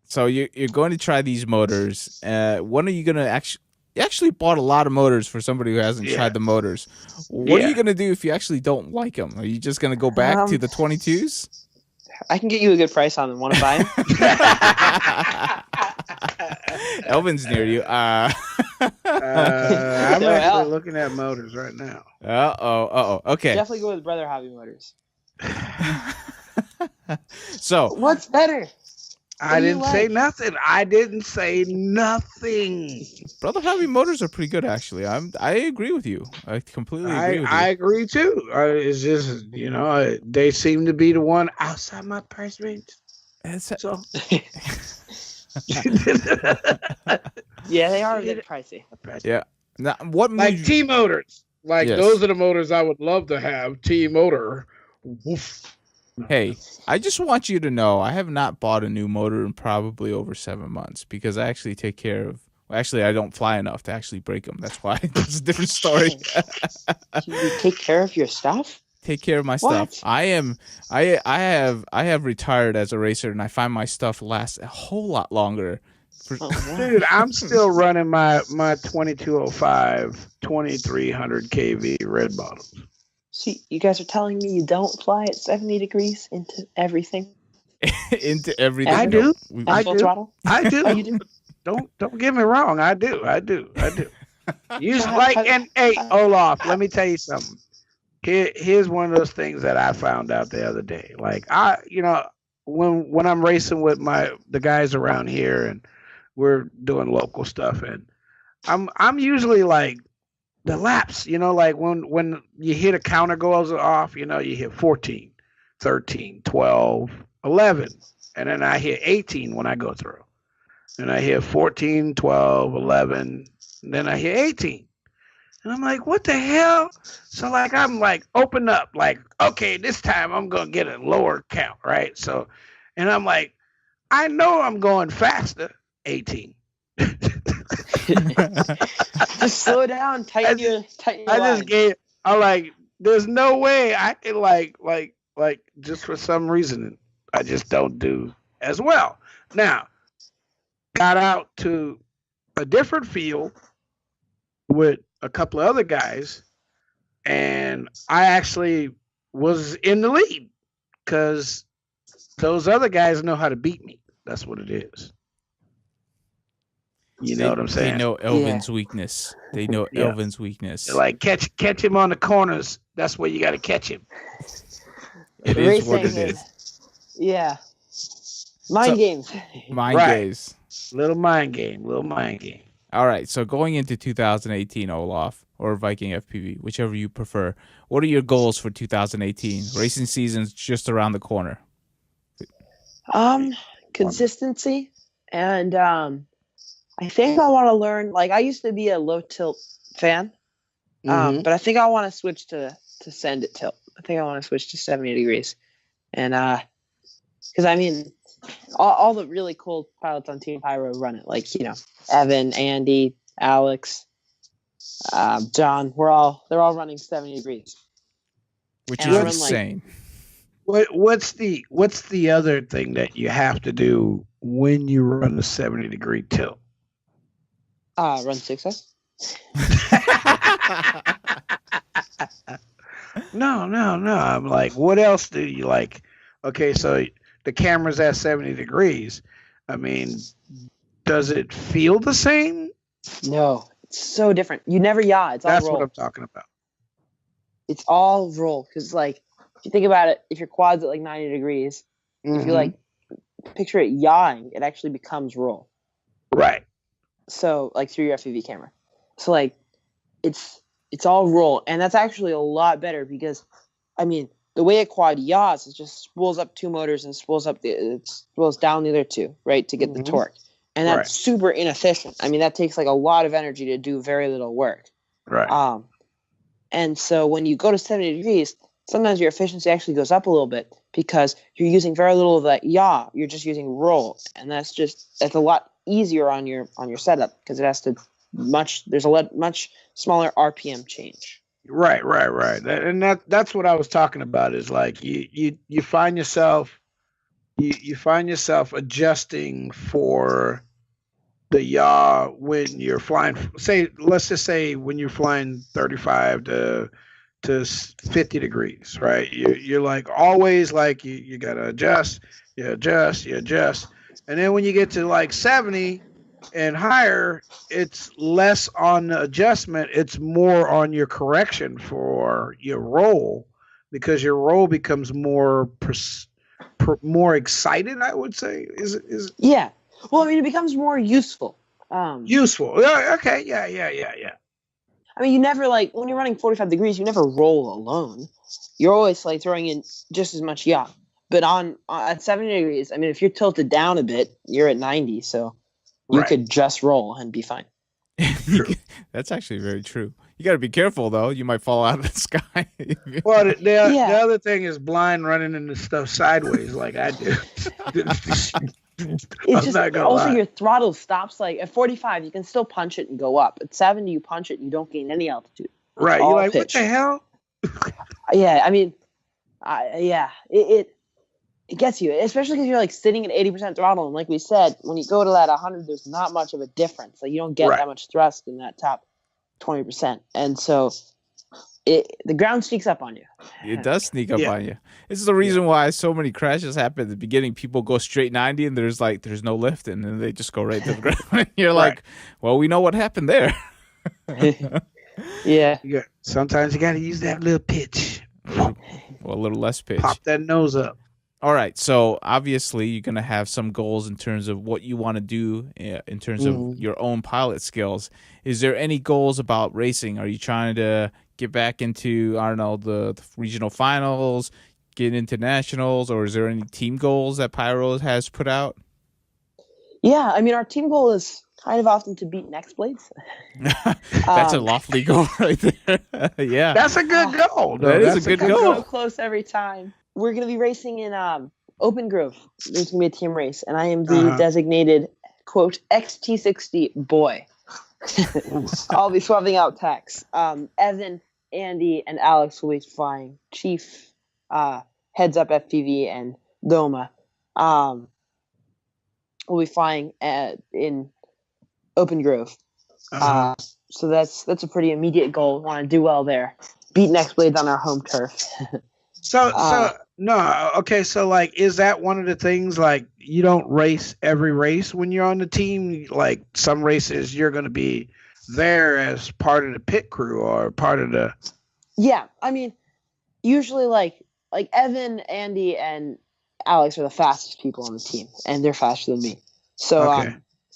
So you're going to try these motors. When are you going to actually... You actually bought a lot of motors for somebody who hasn't tried the motors. What are you going to do if you actually don't like them? Are you just going to go back to the 22s? I can get you a good price on them. Want to buy them? Elvin's near you. I'm actually looking at motors right now. Okay. Definitely go with Brother Hobby Motors. So what's better? I didn't say nothing. Brother Hobby Motors are pretty good, actually. I agree with you. I completely agree with you. I agree too. It's just they seem to be the one outside my price range. So. Yeah, they are a bit pricey. Yeah. Now, what like T motors? Those are the motors I would love to have. T motor. Woof. Hey, I just want you to know I have not bought a new motor in probably over 7 months because I actually take care of. Well, actually, I don't fly enough to actually break them. That's why. That's a different story. You take care of your stuff? Take care of my What? stuff. I have retired as a racer, and I find my stuff lasts a whole lot longer. Dude, I'm still running my 2205 2300 kV red bottoms. See, you guys are telling me you don't fly at 70 degrees into everything? Into everything. I do. I full do. throttle? I do. Oh, you do? Don't get me wrong. I do. Usually, hey, Olaf, let me tell you something. Here's one of those things that I found out the other day. Like when I'm racing with the guys around here and we're doing local stuff, and I'm usually like the laps, like when you hit a counter goes off, you hit 14, 13, 12, 11, and then I hit 18 when I go through. And I hit 14, 12, 11, and then I hit 18. And I'm like, what the hell? So like I'm like open up, like, okay, this time I'm gonna get a lower count, right? So and I'm like, I know I'm going faster, 18. Just slow down, tighten your line. I'm like, there's no way I can like just for some reason I just don't do as well. Now, got out to a different field with a couple of other guys, and I actually was in the lead because those other guys know how to beat me. That's what it is. You know what I'm saying? They know Elvin's weakness. They know Elvin's weakness. They're like catch him on the corners. That's where you got to catch him. It is what it is. Yeah. Mind games. Mind games. Little mind game. All right, so going into 2018, Olaf, or Viking FPV, whichever you prefer, what are your goals for 2018? Racing season's just around the corner. Consistency, and I think I want to learn. Like, I used to be a low tilt fan, but I think I want to switch to send it tilt. I think I want to switch to 70 degrees, and because I mean, all the really cool pilots on Team Pyro run it, like Evan, Andy, Alex, John. They're all running 70 degrees, which is insane. What's the other thing that you have to do when you run the 70 degree tilt? Run 6S. No. I'm like, what else do you like? Okay, so the camera's at 70 degrees. I mean, does it feel the same? No, it's so different. You never yaw. It's all roll. That's what I'm talking about. It's all roll. Because, like, if you think about it, if your quad's at, like, 90 degrees, if you, like, picture it yawing, it actually becomes roll. Right. So, like, through your FPV camera. So, like, it's all roll. And that's actually a lot better because, I mean, the way a quad yaws, it just spools up two motors and spools down the other two, right, to get the torque. And that's super inefficient. I mean, that takes like a lot of energy to do very little work. Right. And so when you go to 70 degrees, sometimes your efficiency actually goes up a little bit because you're using very little of that yaw. You're just using roll, and that's a lot easier on your setup because there's a much smaller RPM change. Right. And that's what I was talking about is like you find yourself adjusting for the yaw when you're flying. Let's just say when you're flying 35 to 50 degrees, right? You're like always like you gotta adjust, you adjust, and then when you get to like 70 and higher, it's less on the adjustment, it's more on your correction for your roll, because your roll becomes more excited, I would say. Is it? Yeah. Well, I mean, it becomes more useful. Useful. Okay. Yeah. I mean, you never, like, when you're running 45 degrees, you never roll alone. You're always, like, throwing in just as much yaw. But at 70 degrees, I mean, if you're tilted down a bit, you're at 90, so you could just roll and be fine. That's actually very true. You got to be careful though. You might fall out of the sky. Well, the other thing is blind running into stuff sideways like I do. It's I'm just not gonna also lie. your throttle stops like at 45. You can still punch it and go up. At 70, you punch it and you don't gain any altitude. It's Right. You're all like, pitch. what the hell? Yeah, I mean, it gets you, especially because you're like sitting at 80% throttle, and like we said, when you go to that 100, there's not much of a difference. Like you don't get Right. that much thrust in that top 20%, and so the ground sneaks up on you. It does sneak up Yeah. on you. This is the reason why so many crashes happen at the beginning. People go straight 90 and there's no lift, and then they just go right to the ground. And you're like, well, we know what happened there. Yeah. Sometimes you got to use that little pitch. Well, a little less pitch. Pop that nose up. All right. So obviously you're going to have some goals in terms of what you want to do in terms of your own pilot skills. Is there any goals about racing? Are you trying to get back into, I don't know, the regional finals, get into nationals, or is there any team goals that Pyro has put out? Yeah, I mean, our team goal is kind of often to beat Next Blades. That's a lofty goal right there. Yeah. That's a good goal. That is a good goal. So close every time. We're going to be racing in Open Grove. There's going to be a team race, and I am the designated, quote, XT60 boy. I'll be swapping out techs. Evan, Andy, and Alex will be flying Chief, Heads Up FPV, and Doma. We'll be flying in Open Grove. So that's a pretty immediate goal. Want to do well there. Beat Next Blades on our home turf. So like, is that one of the things, like, you don't race every race when you're on the team? Like, some races you're going to be there as part of the pit crew or part of the... Yeah, I mean, usually like Evan, Andy, and Alex are the fastest people on the team, and they're faster than me. So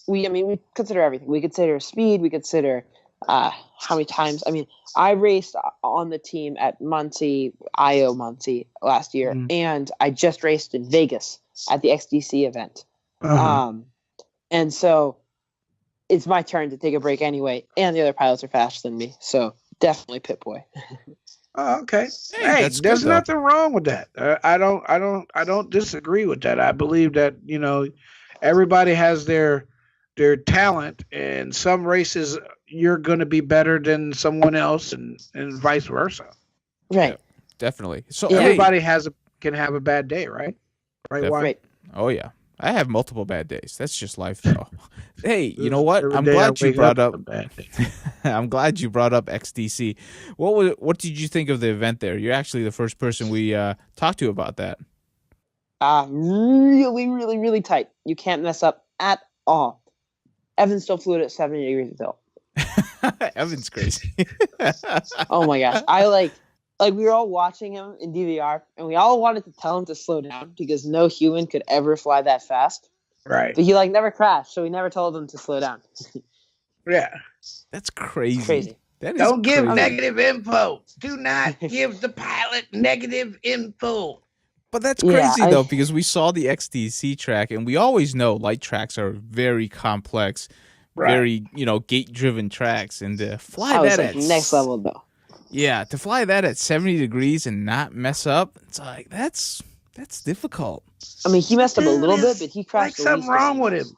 we consider everything. We consider speed. We consider how many times. I mean, I raced on the team at Muncie last year, and I just raced in Vegas at the XDC event. And so it's my turn to take a break anyway, and the other pilots are faster than me, so definitely pit boy. Oh, okay. Hey, there's nothing wrong with that. I don't disagree with that. I believe that, everybody has their talent, and some races you're going to be better than someone else, and vice versa. Right. Yeah, definitely. So everybody can have a bad day, right? Right. Oh yeah. I have multiple bad days. That's just life, though. Hey, you know what? Every I'm day glad I you wake brought up up. a bad day. I'm glad you brought up XDC. What did you think of the event there? You're actually the first person we talked to about that. Really, really, really tight. You can't mess up at all. Evan still flew it at 70 degrees of tilt. Evan's crazy. Oh my gosh. I like we were all watching him in DVR, and we all wanted to tell him to slow down because no human could ever fly that fast. Right. But he never crashed, so we never told him to slow down. Yeah. That's crazy. It's crazy. That is Don't give crazy. negative info. Do not give the pilot negative info. But that's Yeah, crazy though, because we saw the XDC track, and we always know light tracks are very complex, very gate-driven tracks, and to fly that at next level though. Yeah, to fly that at 70 degrees and not mess up, it's like that's difficult. I mean, he messed up a little bit, but he crashed. Like something wrong with him.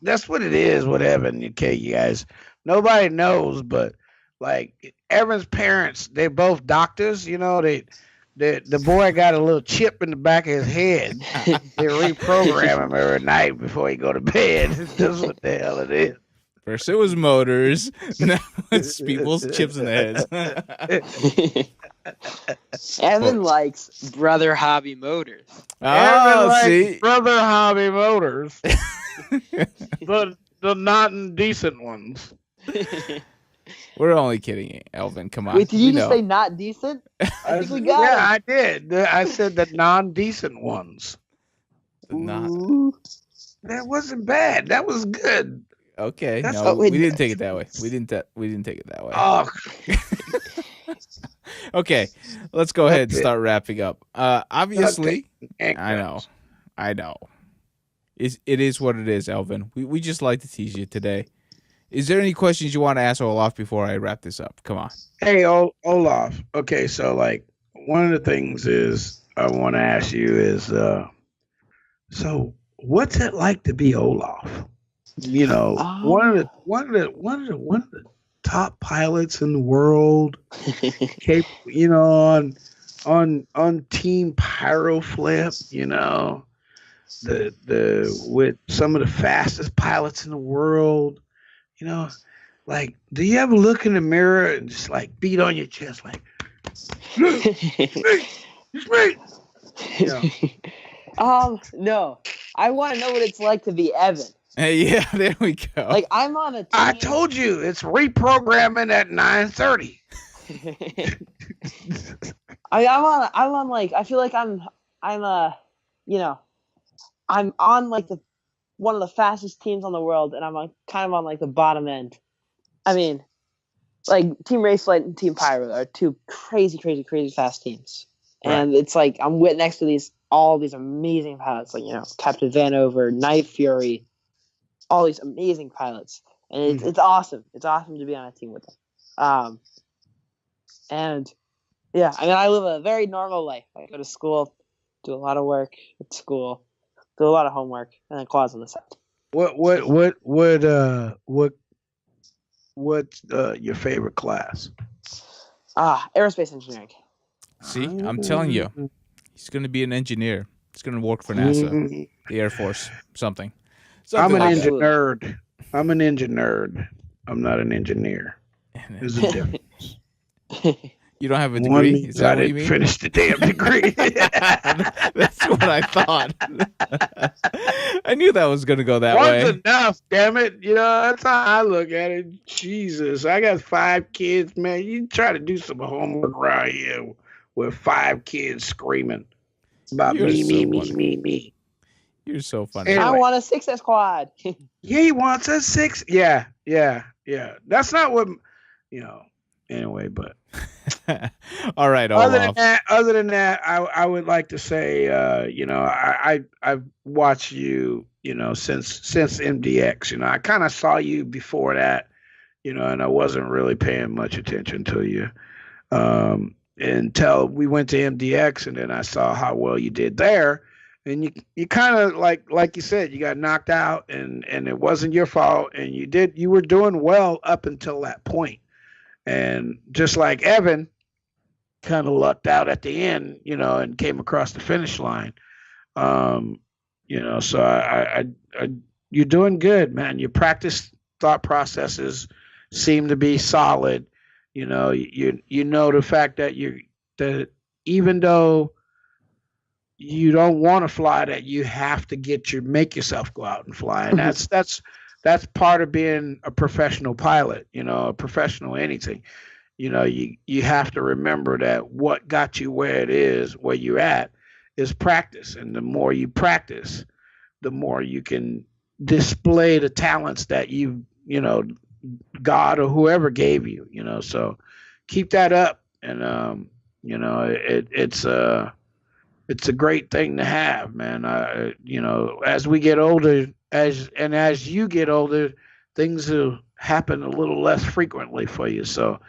That's what it is with Evan. Okay, you guys. Nobody knows, but like Evan's parents, they're both doctors. The boy got a little chip in the back of his head. They reprogram him every night before he go to bed. That's what the hell it is. First it was motors, now it's people's chips in the heads. Evan likes Brother Hobby Motors. Evan likes See? Brother Hobby Motors, but the not indecent ones. We're only kidding, Elvin. Come on. Wait, did you We just know. say not decent? I think we got it. I did. I said the non-decent ones. Ooh. That wasn't bad. That was good. Okay, That's- no, wait, we didn't take it that way. We didn't take it that way. Oh, Okay, let's go ahead and start wrapping up. Obviously, okay. I know. It is what it is, Elvin. We just like to tease you today. Is there any questions you want to ask Olaf before I wrap this up? Come on. Hey, Olaf. Okay, so like one of the things is I want to ask you is, so what's it like to be Olaf? You know, one of the top pilots in the world, you know, on Team Pyro Flip, you know, the with some of the fastest pilots in the world, you know, like, do you ever look in the mirror and just like beat on your chest like, look, it's me. Yeah. No, I want to know what it's like to be Evan. Hey, yeah, there we go. Like, I'm on a team. I told you it's reprogramming at 9:30. I'm on like, I feel like I'm you know, I'm on like one of the fastest teams on the world, and I'm like kind of on like the bottom end. I mean, like Team Racelight and Team Pyro are two crazy fast teams, and it's like I'm next to all these amazing pilots, like, you know, Captain Vanover, Night Fury, all these amazing pilots, and it's awesome. It's awesome to be on a team with them. And yeah, I mean, I live a very normal life. I go to school, do a lot of work at school, do a lot of homework, and then claws on the side. What's your favorite class? Aerospace engineering. See, I'm telling you, he's going to be an engineer. He's going to work for NASA, the Air Force, something. I'm an like engine nerd. I'm an engine nerd. I'm not an engineer. There's a difference. You don't have a degree? Is that I didn't finish the damn degree. That's what I thought. I knew that was going to go that way. One's enough, damn it. You know, that's how I look at it. Jesus, I got 5 kids, man. You try to do some homework around here with 5 kids screaming about me. You're so funny. Anyway. I want a 6S quad. He wants a 6. Yeah. That's not what, you know. Anyway, but all right. Other than that, I would like to say, you know, I've watched you, you know, since MDX. You know, I kind of saw you before that, you know, and I wasn't really paying much attention to you until we went to MDX, and then I saw how well you did there. And you kind of like you said, you got knocked out, and it wasn't your fault, and you were doing well up until that point. And just like Evan kind of lucked out at the end, you know, and came across the finish line. You know, so I you're doing good, man. Your practice thought processes seem to be solid. You know, you know the fact that that even though you don't want to fly, that you have to make yourself go out and fly. And that's part of being a professional pilot, you know, a professional anything. You know, you have to remember that what got you where you're at is practice. And the more you practice, the more you can display the talents that you know, God or whoever gave you, you know. So keep that up. And, you know, it's a great thing to have, man. You know, as we get older, as you get older, things will happen a little less frequently for you. So,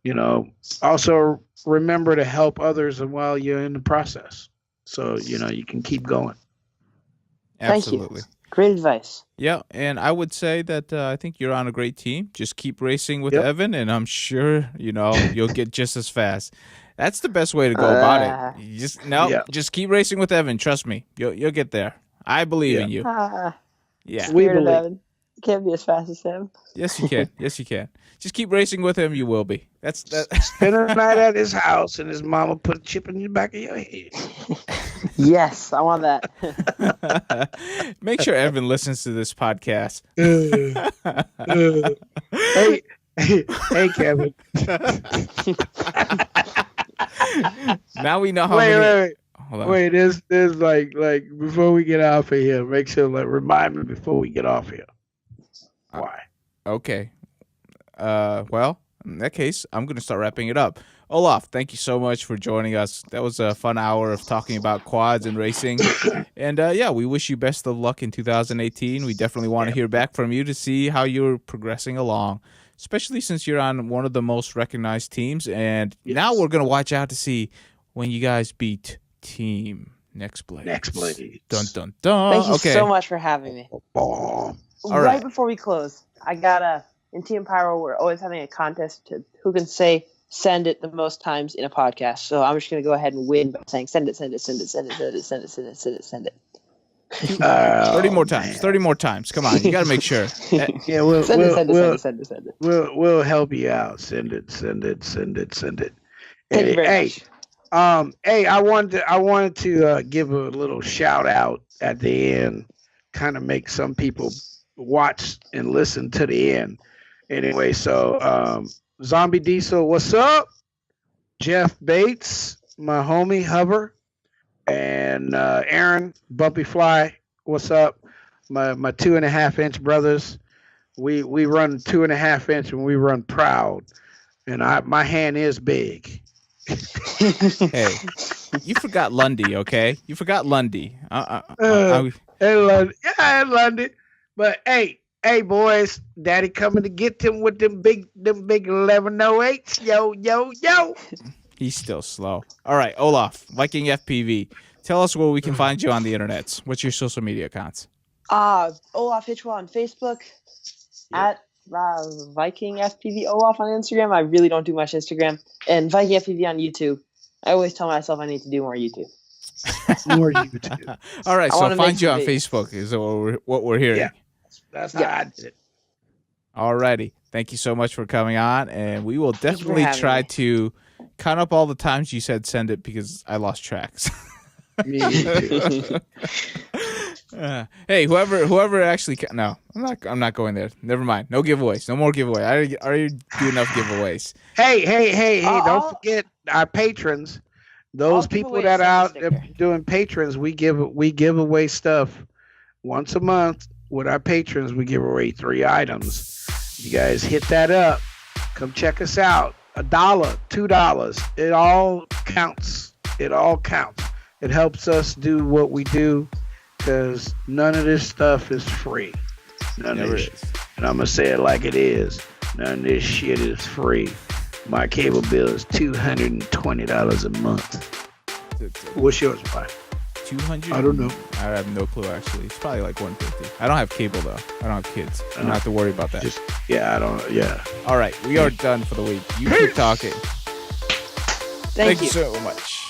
you know, also remember to help others while you're in the process. So, you know, you can keep going. Absolutely. Thank you. Great advice. Yeah, and I would say that I think you're on a great team. Just keep racing with Evan, and I'm sure, you know, you'll get just as fast. That's the best way to go about it. You just keep racing with Evan. Trust me, you'll get there. I believe in you. Yeah, we believe. Evan. You can't be as fast as him. Yes, you can. Yes, you can. Just keep racing with him. You will be. That's Spend a night at his house, and his mama put a chip in the back of your head. Yes, I want that. Make sure Evan listens to this podcast. Hey, Kevin. Now we know how. Wait, there's like before we get off of here, make sure remind me before we get off here. Why? Okay. Well, in that case, I'm going to start wrapping it up. Olaf, thank you so much for joining us. That was a fun hour of talking about quads and racing. And we wish you best of luck in 2018. We definitely want to hear back from you to see how you're progressing along, especially since you're on one of the most recognized teams. And now we're going to watch out to see when you guys beat Team Next Blade. Dun, dun, dun. Thank you so much for having me. All right before we close, I got in Team Pyro, we're always having a contest to who can send it the most times in a podcast. So I'm just going to go ahead and win by saying send it. 30 more times. 30 more times. Come on, you got to make sure. Yeah, we'll send it. We'll help you out. Send it. Thank you very much. I wanted to give a little shout out at the end, kind of make some people watch and listen to the end. Anyway, so Zombie Diesel, what's up? Jeff Bates, my homie Hover, and Aaron Bumpy Fly, what's up? My 2.5-inch brothers. We run 2.5 inch and we run proud, and my hand is big. Hey, you forgot Lundy, okay? You forgot Lundy. Hey, Lundy. Yeah, Lundy. But hey, boys, Daddy coming to get them with them big 1108s. Yo. He's still slow. All right, Olaf, Viking FPV. Tell us where we can find you on the internet. What's your social media accounts? Olaf Hichwa on Facebook, at Viking FPV Olaf on Instagram. I really don't do much Instagram. And Viking FPV on YouTube. I always tell myself I need to do more YouTube. More YouTube. All right, so find you on Facebook is what we're hearing. Yeah, that's how I did it. All righty. Thank you so much for coming on, and we will definitely try to count up all the times you said send it because I lost tracks. Me too. Hey, whoever actually no, I'm not going there. Never mind. No giveaways. No more giveaways. I already do enough giveaways. Hey! Don't forget our patrons. Those people that are out doing patrons, we give away stuff once a month. With our patrons, we give away 3 items. You guys hit that up. Come check us out. $1, $2. It all counts. It helps us do what we do, because none of this stuff is free. None of this. And I'm going to say it like it is. None of this shit is free. My cable bill is $220 a month. What's yours, Mike? 200? I don't know. I have no clue, actually. It's probably like 150. I don't have cable, though. I don't have kids. I don't have to worry about that. All right. We are done for the week. You keep talking. Thank you so much.